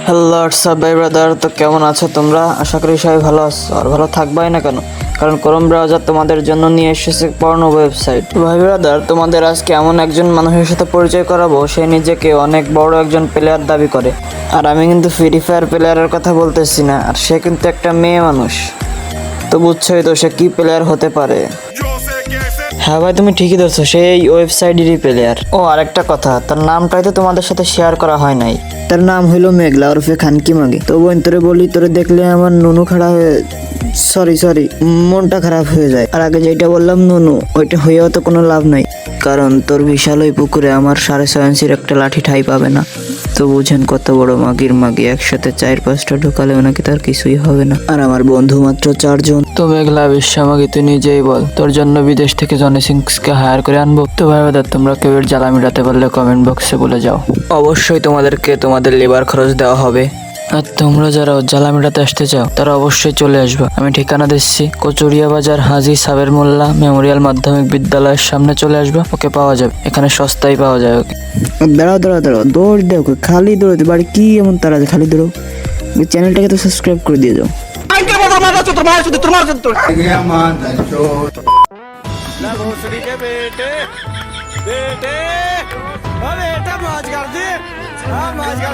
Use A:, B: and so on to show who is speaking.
A: Hello WhatsApp ভাই brother, তো কেমন আছো তোমরা? আশা করি সবাই ভালো আছো, আর ভালো থাকবাই না কেন, কারণ ক্রোম ব্রাউজার তোমাদের জন্য নিয়ে এসেছে পর্নো ওয়েবসাইট। ভাই ব্রাদার, তোমাদের আজকে এমন একজন মানুষের সাথে পরিচয় করাবো, সে নিজেকে অনেক বড় একজন প্লেয়ার দাবি করে। আর আমি কিন্তু ফ্রি ফায়ার প্লেয়ারের কথা বলতেছি না, আর সে কিন্তু একটা মেয়ে মানুষ। তো বুঝছোই তো সে কি প্লেয়ার হতে পারে। হ্যাঁ ভাই, তুমি ঠিকই ধরছো, সে এই ওয়েবসাইটেরই প্লেয়ার। ও আরেকটা কথা, তার নামটাই তো তোমাদের সাথে শেয়ার করা হয় নাই। তার নাম হইলো মেঘলা ওরফে খানকি মাগি। তো বোন, তোরে বলি, তোরে দেখলে আমার নুনু খারাপ হয়ে সরি মনটা খারাপ হয়ে যায়। আর আগে যেটা বললাম নুনু, ওইটা হইয়াও তো কোনো লাভ নাই, কারণ তোর বিশাল ওই পুকুরে আমার 6.5 ইঞ্চির একটা লাঠি ঠাই পাবে না। তো বুঝেন কত বড় মাগির মাগি, একসাথে 4-5টা ঢুকালেও নাকি তার কিছুই হবে না। আর আমার বন্ধু মাত্র 4 জন। তো মেঘলা বিশ্বামাগি, তুই নিজেই বল, তোর জন্য বিদেশ থেকে জনি সিংসকে হায়ার করে আনবো? তো ভাই বাদা, তোমরা কেউ এর জ্বালা মিটাতে পারলে কমেন্ট বক্সে বলে যাও। অবশ্যই তোমাদেরকে তোমাদের লেবার খরচ দেওয়া হবে। আর তোমরা যারা জ্বালা মেটাতে আসতে চাও তারা অবশ্যই চলে আসবে। আমি ঠিকানা দিচ্ছি, কচুরিয়া বাজার হাজী সাবের মোল্লা মেমোরিয়াল মাধ্যমিক বিদ্যালয়ের সামনে চলে আসবে। ওকে পাওয়া যাবে, এখানে সস্তায় পাওয়া যায় ওকে। দাঁড়াও, দৌড় দেখো, খালি দৌড়তে বাড়ি কি এমন তারা, খালি দৌড়ো। চ্যানেলটাকে তো সাবস্ক্রাইব করে দিয়ে যাও।
B: बेटे बेटे मौज कर दी। हाँ मौज कर